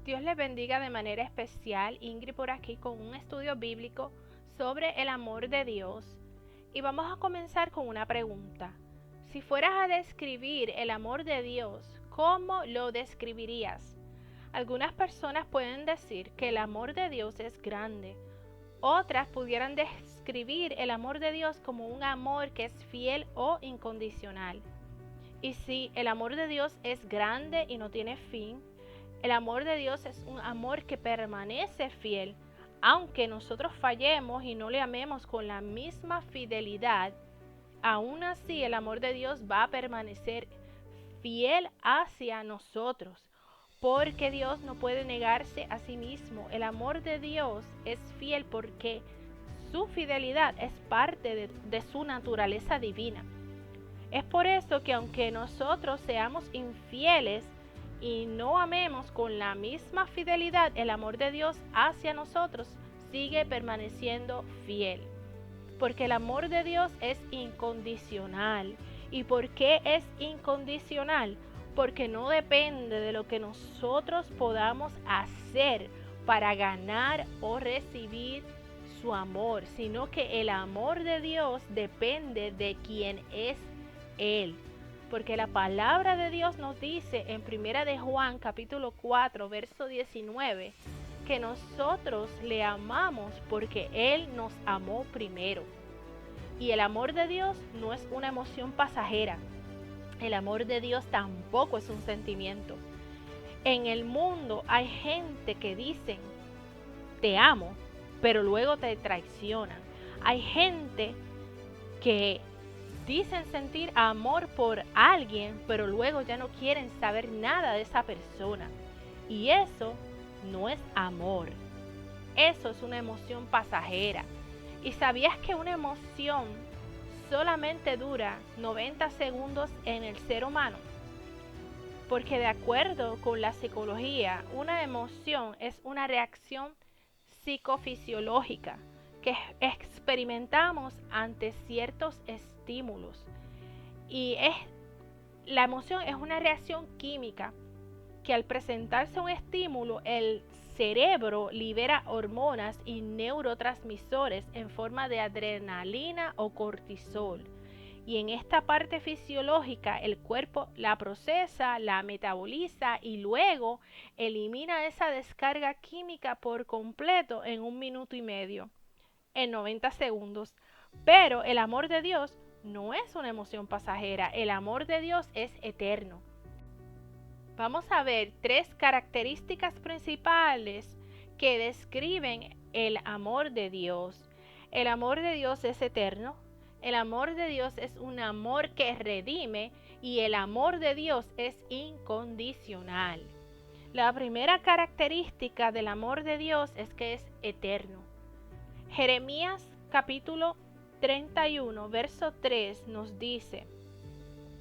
Dios les bendiga de manera especial. Ingrid por aquí con un estudio bíblico sobre el amor de Dios. Y vamos a comenzar con una pregunta. Si fueras a describir el amor de Dios, ¿cómo lo describirías? Algunas personas pueden decir que el amor de Dios es grande. Otras pudieran describir el amor de Dios como un amor que es fiel o incondicional. Y si el amor de Dios es grande y no tiene fin, el amor de Dios es un amor que permanece fiel, aunque nosotros fallemos y no le amemos con la misma fidelidad, aún así el amor de Dios va a permanecer fiel hacia nosotros, porque Dios no puede negarse a sí mismo. El amor de Dios es fiel porque su fidelidad es parte de su naturaleza divina. Es por eso que aunque nosotros seamos infieles y no amemos con la misma fidelidad, el amor de Dios hacia nosotros sigue permaneciendo fiel. Porque el amor de Dios es incondicional. ¿Y por qué es incondicional? Porque no depende de lo que nosotros podamos hacer para ganar o recibir su amor, sino que el amor de Dios depende de quien es Él. Porque la palabra de Dios nos dice en 1 de Juan capítulo 4 verso 19 que nosotros le amamos porque Él nos amó primero. Y el amor de Dios no es una emoción pasajera. El amor de Dios tampoco es un sentimiento. En el mundo hay gente que dicen te amo, pero luego te traicionan. Hay gente que dicen sentir amor por alguien, pero luego ya no quieren saber nada de esa persona. Y eso no es amor. Eso es una emoción pasajera. ¿Y sabías que una emoción solamente dura 90 segundos en el ser humano? Porque de acuerdo con la psicología, una emoción es una reacción psicofisiológica que experimentamos ante ciertos estímulos. Y la emoción es una reacción química que al presentarse un estímulo, el cerebro libera hormonas y neurotransmisores en forma de adrenalina o cortisol. Y en esta parte fisiológica el cuerpo la procesa, la metaboliza y luego elimina esa descarga química por completo en 1 minuto y medio, en 90 segundos. Pero el amor de Dios no es una emoción pasajera, el amor de Dios es eterno. Vamos a ver 3 características principales que describen el amor de Dios. El amor de Dios es eterno, el amor de Dios es un amor que redime y el amor de Dios es incondicional. La primera característica del amor de Dios es que es eterno. Jeremías capítulo 31, verso 3 nos dice: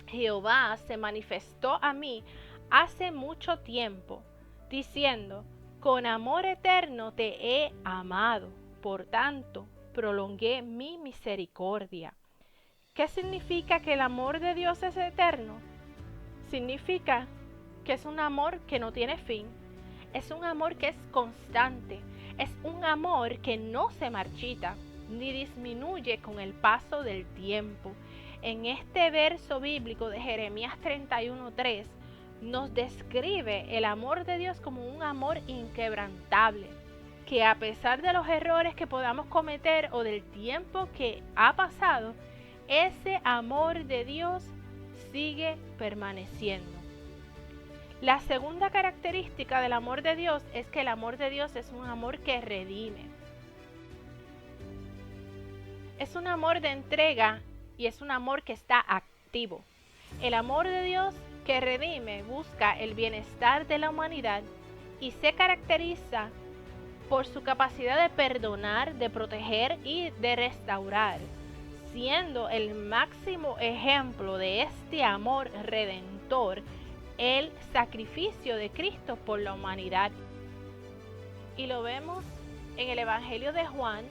Jehová se manifestó a mí hace mucho tiempo, diciendo: con amor eterno te he amado, por tanto prolongué mi misericordia. ¿Qué significa que el amor de Dios es eterno? Significa que es un amor que no tiene fin, es un amor que es constante, es un amor que no se marchita ni disminuye con el paso del tiempo. En este verso bíblico de Jeremías 31:3 nos describe el amor de Dios como un amor inquebrantable, que a pesar de los errores que podamos cometer o del tiempo que ha pasado, ese amor de Dios sigue permaneciendo. La segunda característica del amor de Dios es que el amor de Dios es un amor que redime. Es un amor de entrega y es un amor que está activo. El amor de Dios que redime busca el bienestar de la humanidad y se caracteriza por su capacidad de perdonar, de proteger y de restaurar, siendo el máximo ejemplo de este amor redentor el sacrificio de Cristo por la humanidad. Y lo vemos en el Evangelio de Juan,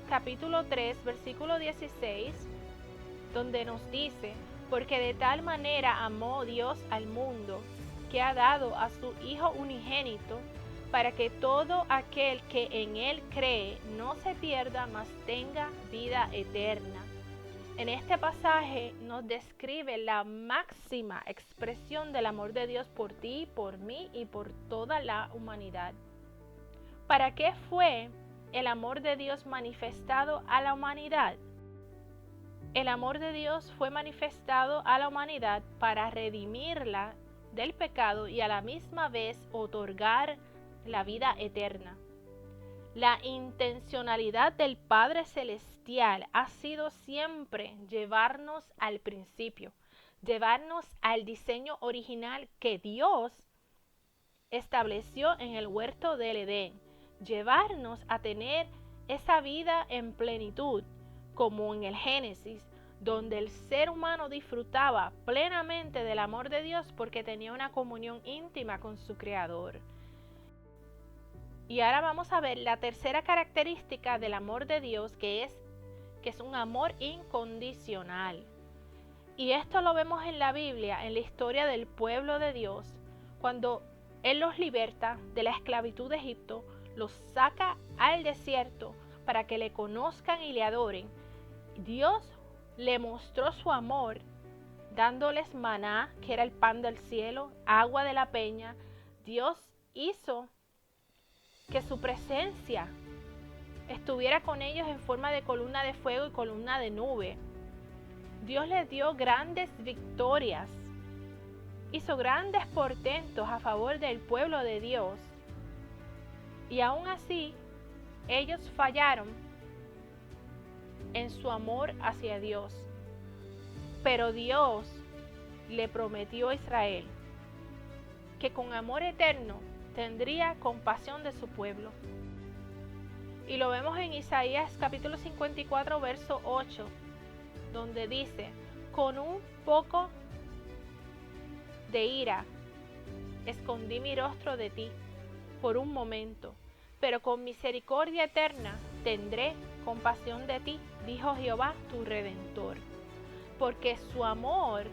capítulo 3, versículo 16, donde nos dice: porque de tal manera amó Dios al mundo, que ha dado a su Hijo unigénito, para que todo aquel que en Él cree no se pierda, mas tenga vida eterna. En este pasaje nos describe la máxima expresión del amor de Dios por ti, por mí y por toda la humanidad. ¿Para qué fue el amor de Dios manifestado a la humanidad? El amor de Dios fue manifestado a la humanidad para redimirla del pecado y a la misma vez otorgar la vida eterna. La intencionalidad del Padre Celestial ha sido siempre llevarnos al principio, llevarnos al diseño original que Dios estableció en el huerto del Edén, llevarnos a tener esa vida en plenitud, como en el Génesis, donde el ser humano disfrutaba plenamente del amor de Dios porque tenía una comunión íntima con su Creador. Y ahora vamos a ver la tercera característica del amor de Dios, que es un amor incondicional. Y esto lo vemos en la Biblia, en la historia del pueblo de Dios, cuando Él los liberta de la esclavitud de Egipto, los saca al desierto para que le conozcan y le adoren. Dios le mostró su amor dándoles maná, que era el pan del cielo, agua de la peña. Dios hizo que su presencia estuviera con ellos en forma de columna de fuego y columna de nube. Dios les dio grandes victorias, hizo grandes portentos a favor del pueblo de Dios, y aún así ellos fallaron en su amor hacia Dios. Pero Dios le prometió a Israel que con amor eterno tendría compasión de su pueblo. Y lo vemos en Isaías capítulo 54, verso 8, donde dice: con un poco de ira escondí mi rostro de ti por un momento, pero con misericordia eterna tendré compasión de ti, dijo Jehová tu Redentor. Porque su amor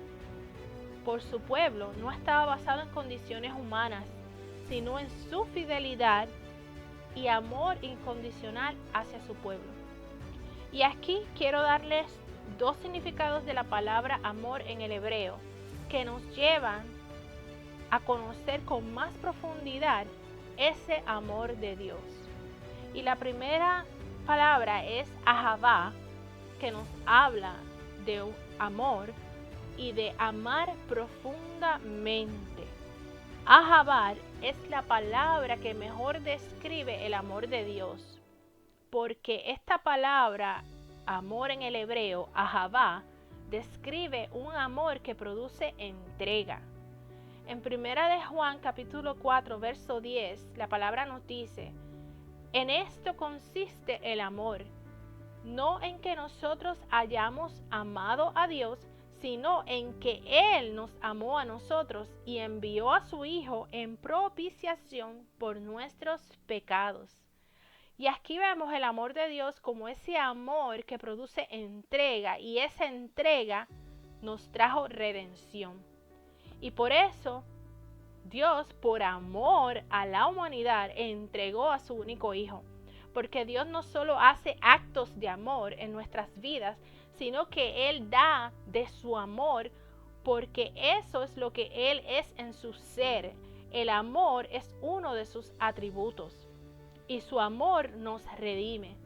por su pueblo no estaba basado en condiciones humanas, sino en su fidelidad y amor incondicional hacia su pueblo. Y aquí quiero darles dos significados de la palabra amor en el hebreo que nos llevan a conocer con más profundidad ese amor de Dios. Y la primera palabra es ahavá, que nos habla de un amor y de amar profundamente. Ahabar es la palabra que mejor describe el amor de Dios, porque esta palabra amor en el hebreo, ahavá, describe un amor que produce entrega. En 1 de Juan capítulo 4 verso 10, la palabra nos dice: en esto consiste el amor, no en que nosotros hayamos amado a Dios, sino en que Él nos amó a nosotros y envió a su Hijo en propiciación por nuestros pecados. Y aquí vemos el amor de Dios como ese amor que produce entrega, y esa entrega nos trajo redención. Y por eso Dios, por amor a la humanidad, entregó a su único Hijo. Porque Dios no solo hace actos de amor en nuestras vidas, sino que Él da de su amor, porque eso es lo que Él es en su ser. El amor es uno de sus atributos y su amor nos redime.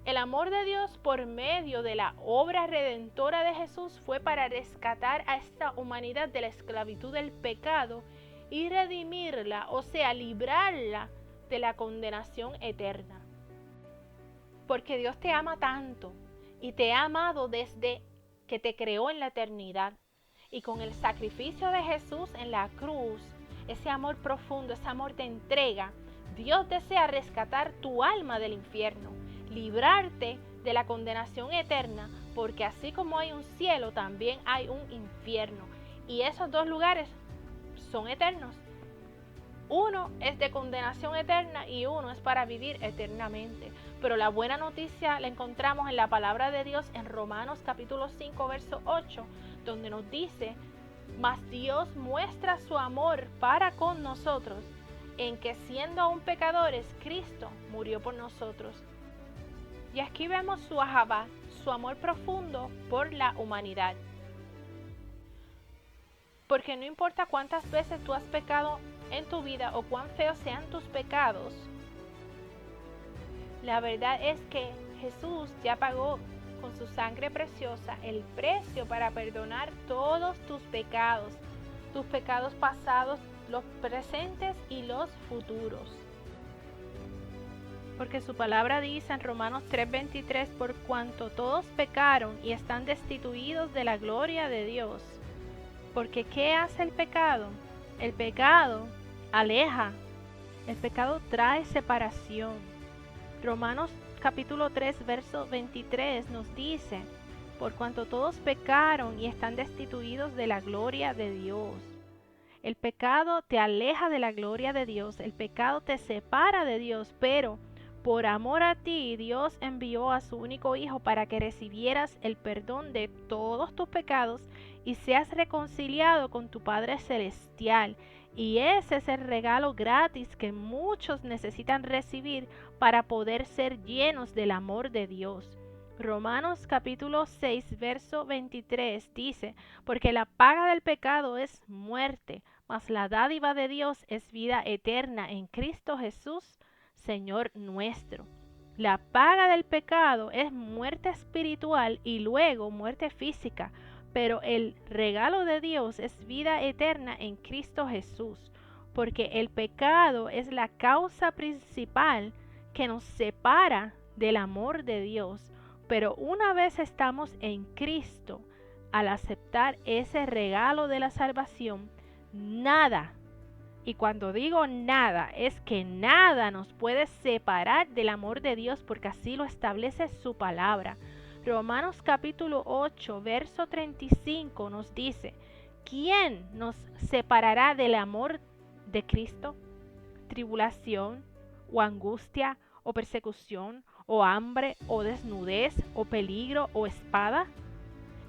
El amor de Dios por medio de la obra redentora de Jesús fue para rescatar a esta humanidad de la esclavitud del pecado y redimirla, o sea, librarla de la condenación eterna. Porque Dios te ama tanto y te ha amado desde que te creó en la eternidad. Y con el sacrificio de Jesús en la cruz, ese amor profundo, ese amor de entrega, Dios desea rescatar tu alma del infierno, librarte de la condenación eterna, porque así como hay un cielo, también hay un infierno. Y esos dos lugares son eternos. Uno es de condenación eterna y uno es para vivir eternamente. Pero la buena noticia la encontramos en la palabra de Dios en Romanos capítulo 5 verso 8, donde nos dice Mas Dios muestra su amor para con nosotros en que siendo aún pecadores, Cristo murió por nosotros. Y aquí vemos su ahabá, su amor profundo por la humanidad. Porque no importa cuántas veces tú has pecado en tu vida o cuán feos sean tus pecados, la verdad es que Jesús ya pagó con su sangre preciosa el precio para perdonar todos tus pecados pasados, los presentes y los futuros. Porque su palabra dice en Romanos 3:23, por cuanto todos pecaron y están destituidos de la gloria de Dios. Porque ¿qué hace el pecado? El pecado aleja, el pecado trae separación. Romanos capítulo 3, verso 23 nos dice, por cuanto todos pecaron y están destituidos de la gloria de Dios. El pecado te aleja de la gloria de Dios, el pecado te separa de Dios, pero por amor a ti, Dios envió a su único Hijo para que recibieras el perdón de todos tus pecados y seas reconciliado con tu Padre Celestial. Y ese es el regalo gratis que muchos necesitan recibir para poder ser llenos del amor de Dios. Romanos capítulo 6, verso 23 dice, porque la paga del pecado es muerte, mas la dádiva de Dios es vida eterna en Cristo Jesús, Señor nuestro. La paga del pecado es muerte espiritual y luego muerte física, pero el regalo de Dios es vida eterna en Cristo Jesús, porque el pecado es la causa principal que nos separa del amor de Dios. Pero una vez estamos en Cristo, al aceptar ese regalo de la salvación, nada, y cuando digo nada, es que nada nos puede separar del amor de Dios, porque así lo establece su palabra. Romanos capítulo 8, verso 35 nos dice, ¿quién nos separará del amor de Cristo? ¿Tribulación o angustia o persecución o hambre o desnudez o peligro o espada?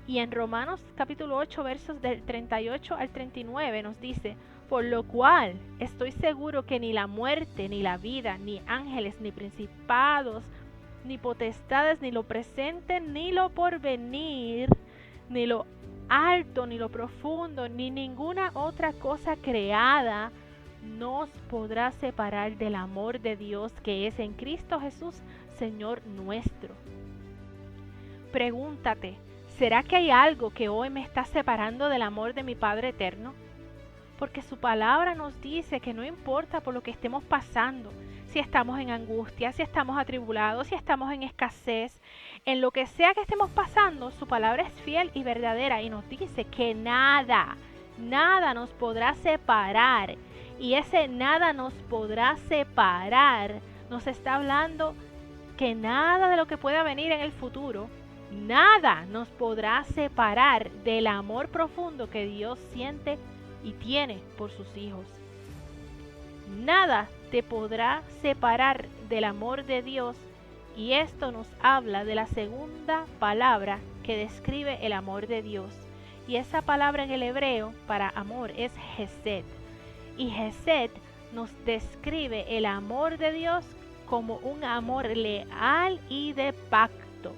Y en Romanos capítulo 8 versos del 38 al 39 nos dice, por lo cual estoy seguro que ni la muerte, ni la vida, ni ángeles, ni principados, ni potestades, ni lo presente, ni lo porvenir, ni lo alto, ni lo profundo, ni ninguna otra cosa creada nos podrá separar del amor de Dios que es en Cristo Jesús, Señor nuestro. Pregúntate, ¿será que hay algo que hoy me está separando del amor de mi Padre eterno? Porque su palabra nos dice que no importa por lo que estemos pasando, si estamos en angustia, si estamos atribulados, si estamos en escasez, en lo que sea que estemos pasando, su palabra es fiel y verdadera y nos dice que nada nos podrá separar. Y ese nada nos podrá separar nos está hablando que nada de lo que pueda venir en el futuro, nada nos podrá separar del amor profundo que Dios siente y tiene por sus hijos. Nada te podrá separar del amor de Dios, y esto nos habla de la segunda palabra que describe el amor de Dios. Y esa palabra en el hebreo para amor es Hesed. Y Hesed nos describe el amor de Dios como un amor leal y de pacto.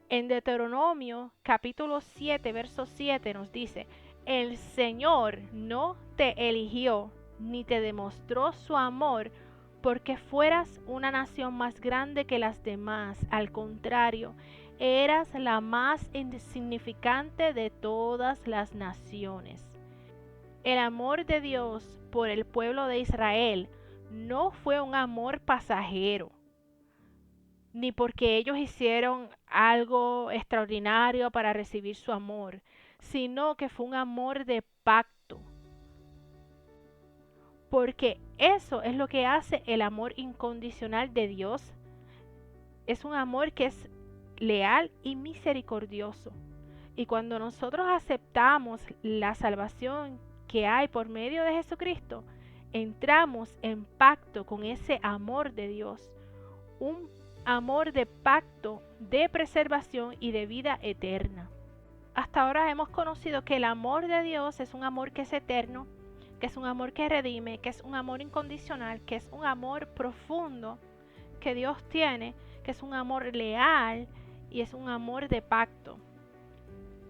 En Deuteronomio capítulo 7, verso 7 nos dice, el Señor no te eligió ni te demostró su amor porque fueras una nación más grande que las demás. Al contrario, eras la más insignificante de todas las naciones. El amor de Dios por el pueblo de Israel no fue un amor pasajero, ni porque ellos hicieron algo extraordinario para recibir su amor, sino que fue un amor de pacto. Porque eso es lo que hace el amor incondicional de Dios. Es un amor que es leal y misericordioso. Y cuando nosotros aceptamos la salvación que hay por medio de Jesucristo, entramos en pacto con ese amor de Dios. Un amor de pacto, de preservación y de vida eterna. hasta ahora hemos conocido que el amor de Dios es un amor que es eterno, que es un amor que redime, que es un amor incondicional, que es un amor profundo que Dios tiene, que es un amor leal y es un amor de pacto.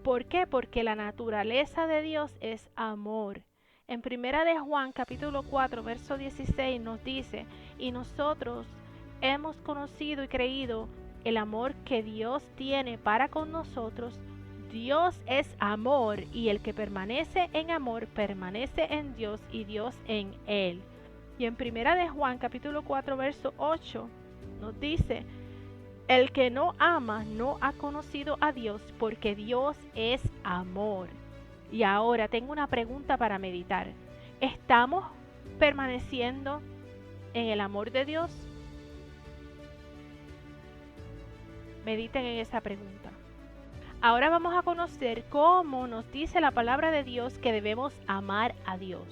¿Por qué? Porque la naturaleza de Dios es amor. En Primera de Juan, capítulo 4, verso 16 nos dice, y nosotros hemos conocido y creído el amor que Dios tiene para con nosotros. Dios es amor y el que permanece en amor permanece en Dios y Dios en él. Y en Primera de Juan, capítulo 4, verso 8 nos dice, el que no ama no ha conocido a Dios porque Dios es amor. Y ahora tengo una pregunta para meditar. ¿Estamos permaneciendo en el amor de Dios? Mediten en esa pregunta. Ahora vamos a conocer cómo nos dice la palabra de Dios que debemos amar a Dios.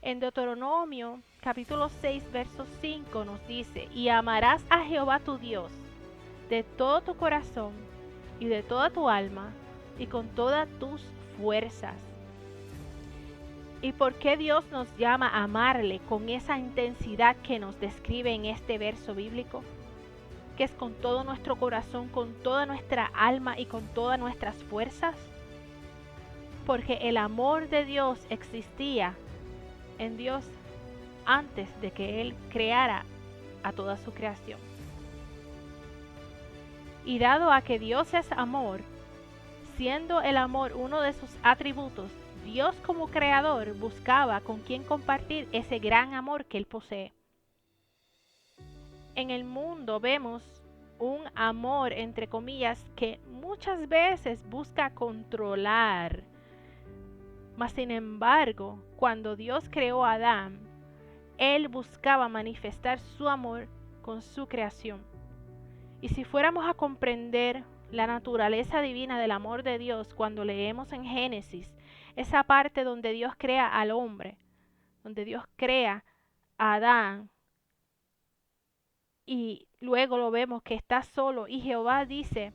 En Deuteronomio capítulo 6 verso 5 nos dice, y amarás a Jehová tu Dios de todo tu corazón y de toda tu alma y con todas tus fuerzas. ¿Y por qué Dios nos llama a amarle con esa intensidad que nos describe en este verso bíblico? Que es con todo nuestro corazón, con toda nuestra alma y con todas nuestras fuerzas. Porque el amor de Dios existía en Dios antes de que Él creara a toda su creación. Y dado a que Dios es amor, siendo el amor uno de sus atributos, Dios como creador buscaba con quien compartir ese gran amor que Él posee. En el mundo vemos un amor, entre comillas, que muchas veces busca controlar. Mas sin embargo, cuando Dios creó a Adán, Él buscaba manifestar su amor con su creación. Y si fuéramos a comprender la naturaleza divina del amor de Dios cuando leemos en Génesis, esa parte donde Dios crea al hombre, donde Dios crea a Adán, y luego lo vemos que está solo, y Jehová dice,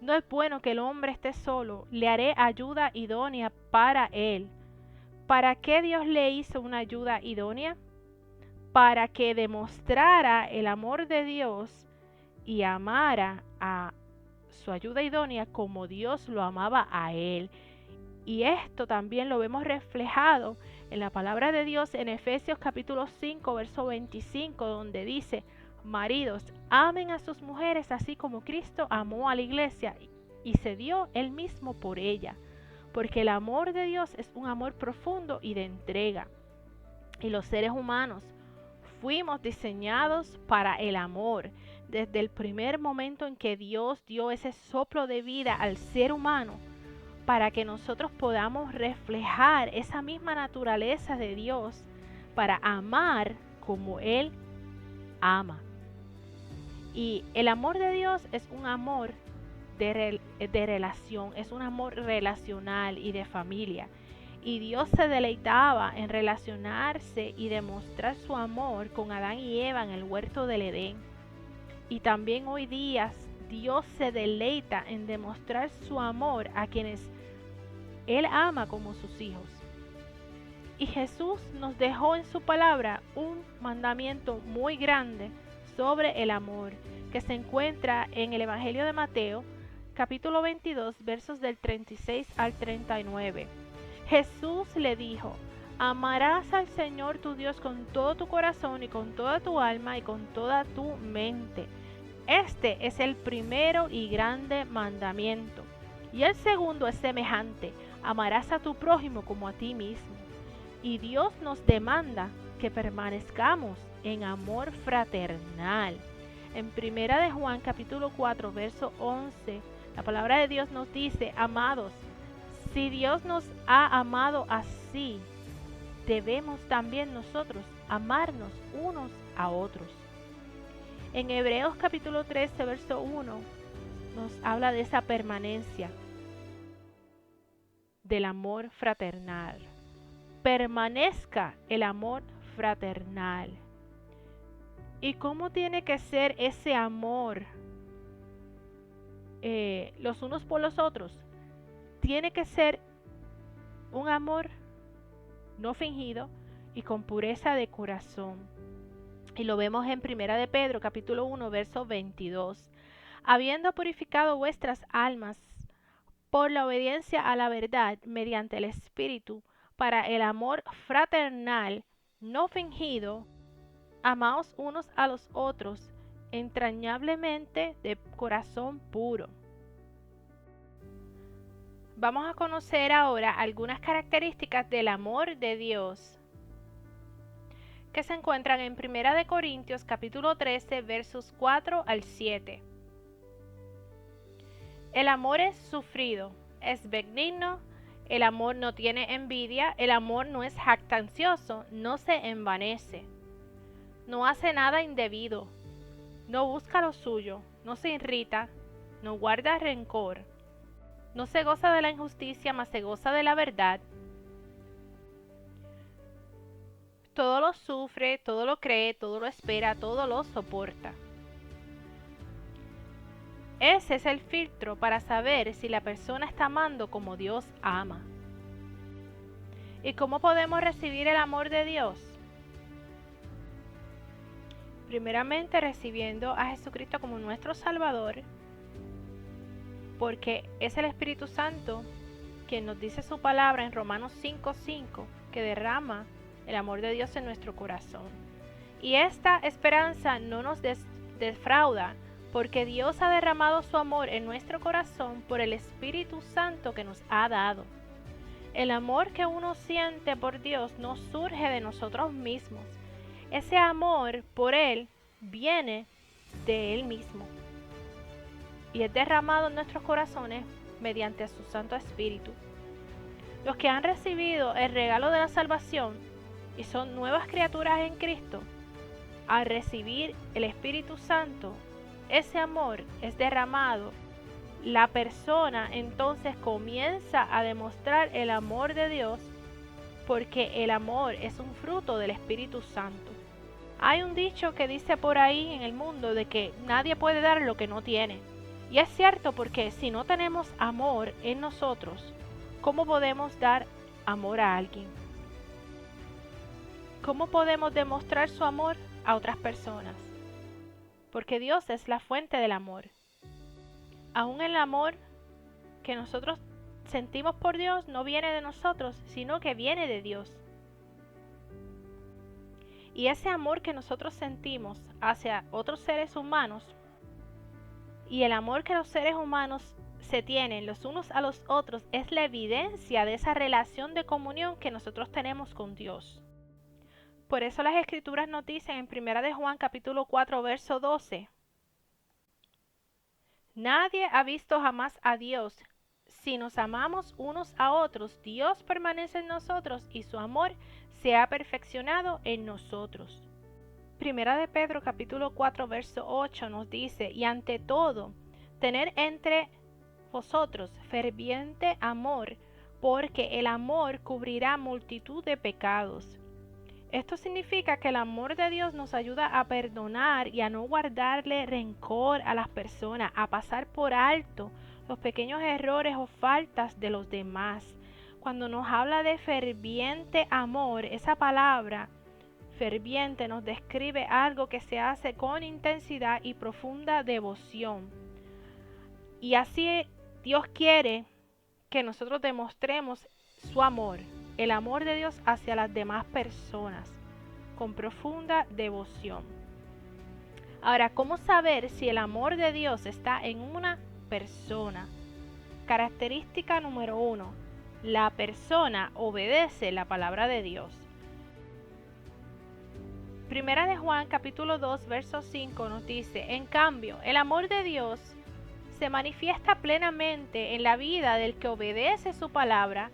no es bueno que el hombre esté solo, le haré ayuda idónea para él. ¿Para qué Dios le hizo una ayuda idónea? Para que demostrara el amor de Dios y amara a su ayuda idónea como Dios lo amaba a él. Y esto también lo vemos reflejado en la palabra de Dios en Efesios capítulo 5, verso 25, donde dice, maridos, amen a sus mujeres así como Cristo amó a la iglesia y se dio él mismo por ella. Porque el amor de Dios es un amor profundo y de entrega. Y los seres humanos fuimos diseñados para el amor. Desde el primer momento en que Dios dio ese soplo de vida al ser humano, para que nosotros podamos reflejar esa misma naturaleza de Dios, para amar como Él ama. Y el amor de Dios es un amor de relación, es un amor relacional y de familia. Y Dios se deleitaba en relacionarse y demostrar su amor con Adán y Eva en el huerto del Edén. Y también hoy día Dios se deleita en demostrar su amor a quienes Él ama como sus hijos. Y Jesús nos dejó en su palabra un mandamiento muy grande sobre el amor, que se encuentra en el Evangelio de Mateo, capítulo 22, versos del 36 al 39. Jesús le dijo, amarás al Señor tu Dios con todo tu corazón y con toda tu alma y con toda tu mente. Este es el primero y grande mandamiento. Y el segundo es semejante, amarás a tu prójimo como a ti mismo. Y Dios nos demanda que permanezcamos en amor fraternal. En Primera de Juan capítulo 4 verso 11, la palabra de Dios nos dice, amados, si Dios nos ha amado así, debemos también nosotros amarnos unos a otros. En Hebreos capítulo 13 verso 1 nos habla de esa permanencia del amor fraternal. Permanezca el amor fraternal. ¿Y cómo tiene que ser ese amor los unos por los otros? tiene que ser un amor no fingido y con pureza de corazón. Y lo vemos en 1 de Pedro, capítulo 1, verso 22. Habiendo purificado vuestras almas por la obediencia a la verdad mediante el Espíritu, para el amor fraternal no fingido, amaos unos a los otros entrañablemente de corazón puro. Vamos a conocer ahora algunas características del amor de Dios que se encuentran en 1 de Corintios capítulo 13 versos 4 al 7. El amor es sufrido, es benigno, el amor no tiene envidia, el amor no es jactancioso, no se envanece, no hace nada indebido, no busca lo suyo, no se irrita, no guarda rencor, no se goza de la injusticia, mas se goza de la verdad. Todo lo sufre, todo lo cree, todo lo espera, todo lo soporta. Ese es el filtro para saber si la persona está amando como Dios ama. ¿Y cómo podemos recibir el amor de Dios? Primeramente recibiendo a Jesucristo como nuestro Salvador, porque es el Espíritu Santo quien nos dice su palabra en Romanos 5:5, que derrama el amor de Dios en nuestro corazón. Y esta esperanza no nos defrauda, porque Dios ha derramado su amor en nuestro corazón por el Espíritu Santo que nos ha dado. El amor que uno siente por Dios no surge de nosotros mismos. Ese amor por Él viene de Él mismo y es derramado en nuestros corazones mediante su Santo Espíritu. Los que han recibido el regalo de la salvación y son nuevas criaturas en Cristo, al recibir el Espíritu Santo, ese amor es derramado. La persona entonces comienza a demostrar el amor de Dios, porque el amor es un fruto del Espíritu Santo. Hay un dicho que dice por ahí en el mundo de que nadie puede dar lo que no tiene. Y es cierto, porque si no tenemos amor en nosotros, ¿cómo podemos dar amor a alguien? ¿Cómo podemos demostrar su amor a otras personas? Porque Dios es la fuente del amor. Aún el amor que nosotros sentimos por Dios no viene de nosotros, sino que viene de Dios. Y ese amor que nosotros sentimos hacia otros seres humanos y el amor que los seres humanos se tienen los unos a los otros es la evidencia de esa relación de comunión que nosotros tenemos con Dios. Por eso las Escrituras nos dicen en 1 de Juan capítulo 4 verso 12: Nadie ha visto jamás a Dios. Si nos amamos unos a otros, Dios permanece en nosotros y su amor se ha perfeccionado en nosotros. 1 de Pedro capítulo 4 verso 8 nos dice: y ante todo, tener entre vosotros ferviente amor, porque el amor cubrirá multitud de pecados. Esto significa que el amor de Dios nos ayuda a perdonar y a no guardarle rencor a las personas, a pasar por alto los pequeños errores o faltas de los demás. Cuando nos habla de ferviente amor, esa palabra ferviente nos describe algo que se hace con intensidad y profunda devoción. Y así Dios quiere que nosotros demostremos su amor, el amor de Dios hacia las demás personas, con profunda devoción. Ahora, ¿cómo saber si el amor de Dios está en una persona? Característica número 1: la persona obedece la palabra de Dios. Primera de Juan capítulo 2 verso 5 nos dice: en cambio, el amor de Dios se manifiesta plenamente en la vida del que obedece su palabra.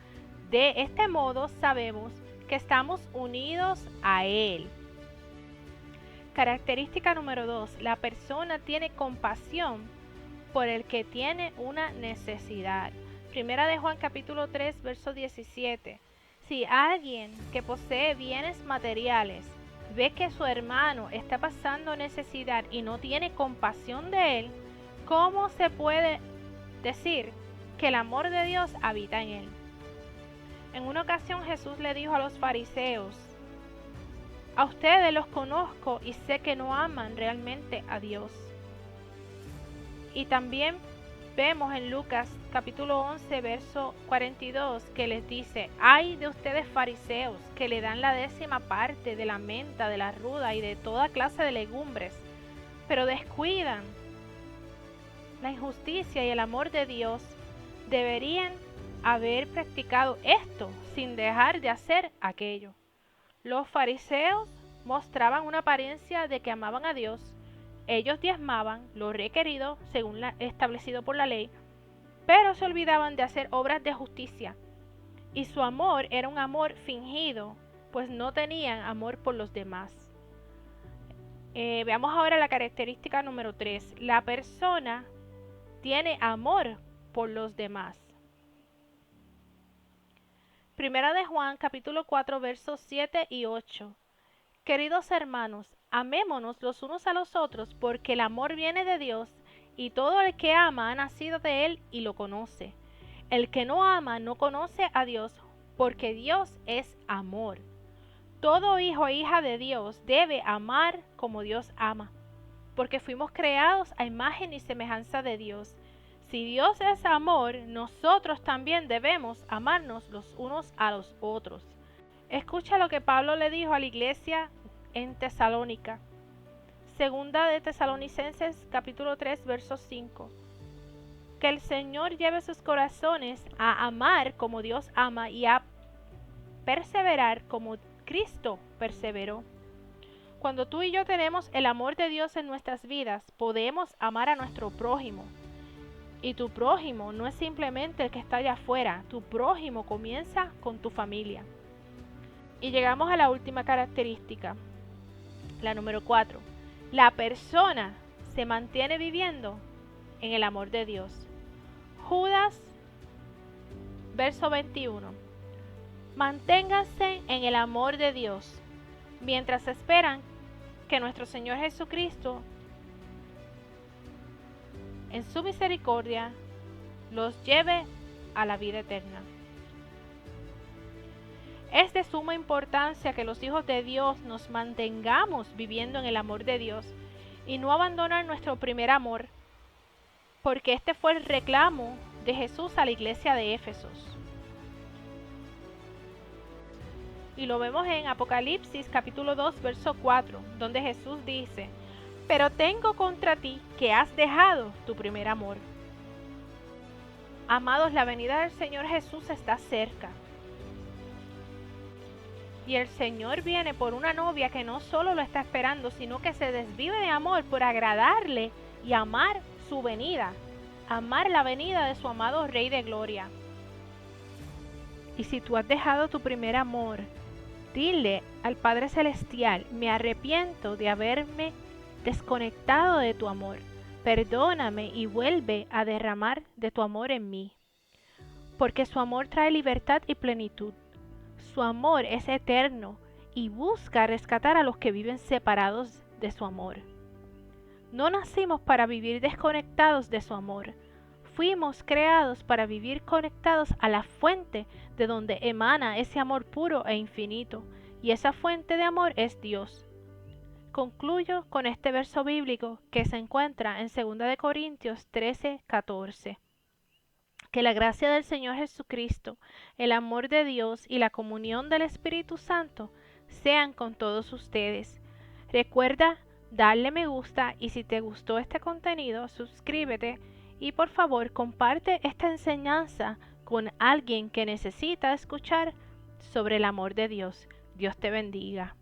De este modo sabemos que estamos unidos a Él. Característica número 2: la persona tiene compasión por el que tiene una necesidad. Primera de Juan capítulo 3 verso 17: si alguien que posee bienes materiales ve que su hermano está pasando necesidad y no tiene compasión de él, ¿cómo se puede decir que el amor de Dios habita en él. En una ocasión Jesús le dijo a los fariseos: a ustedes los conozco y sé que no aman realmente a Dios. Y también vemos en Lucas capítulo 11 verso 42 que les dice: ay de ustedes fariseos, que le dan la 10ª parte de la menta, de la ruda y de toda clase de legumbres, pero descuidan la injusticia y el amor de Dios. Deberían haber practicado esto sin dejar de hacer aquello. Los fariseos mostraban una apariencia de que amaban a Dios. Ellos diezmaban lo requerido según establecido por la ley, pero se olvidaban de hacer obras de justicia. Y su amor era un amor fingido, pues no tenían amor por los demás. Veamos ahora la característica número 3. La persona tiene amor por los demás. Primera de Juan capítulo 4 versos 7 y 8. Queridos hermanos, amémonos los unos a los otros, porque el amor viene de Dios, y todo el que ama ha nacido de él y lo conoce. El que no ama no conoce a Dios, porque Dios es amor. Todo hijo e hija de Dios debe amar como Dios ama, porque fuimos creados a imagen y semejanza de Dios. Si Dios es amor, nosotros también debemos amarnos los unos a los otros. Escucha lo que Pablo le dijo a la iglesia en Tesalónica. Segunda de Tesalonicenses capítulo 3 verso 5. Que el Señor lleve sus corazones a amar como Dios ama y a perseverar como Cristo perseveró. Cuando tú y yo tenemos el amor de Dios en nuestras vidas, podemos amar a nuestro prójimo. Y tu prójimo no es simplemente el que está allá afuera, tu prójimo comienza con tu familia. Y llegamos a la última característica, la número 4. La persona se mantiene viviendo en el amor de Dios. Judas, verso 21. Manténganse en el amor de Dios, mientras esperan que nuestro Señor Jesucristo, en su misericordia, los lleve a la vida eterna. Es de suma importancia que los hijos de Dios nos mantengamos viviendo en el amor de Dios y no abandonar nuestro primer amor, porque este fue el reclamo de Jesús a la iglesia de Éfesos. Y lo vemos en Apocalipsis capítulo 2 verso 4, donde Jesús dice: pero tengo contra ti que has dejado tu primer amor. Amados, la venida del Señor Jesús está cerca. Y el Señor viene por una novia que no solo lo está esperando, sino que se desvive de amor por agradarle y amar su venida, amar la venida de su amado Rey de Gloria. Y si tú has dejado tu primer amor, dile al Padre Celestial: me arrepiento de haberme desconectado de tu amor. Perdóname y vuelve a derramar de tu amor en mí. Porque su amor trae libertad y plenitud. Su amor es eterno y busca rescatar a los que viven separados de su amor. No nacimos para vivir desconectados de su amor. Fuimos creados para vivir conectados a la fuente de donde emana ese amor puro e infinito. Y esa fuente de amor es Dios. Concluyo con este verso bíblico que se encuentra en 2 Corintios 13:14. Que la gracia del Señor Jesucristo, el amor de Dios y la comunión del Espíritu Santo sean con todos ustedes. Recuerda darle me gusta y si te gustó este contenido, suscríbete y por favor comparte esta enseñanza con alguien que necesita escuchar sobre el amor de Dios. Dios te bendiga.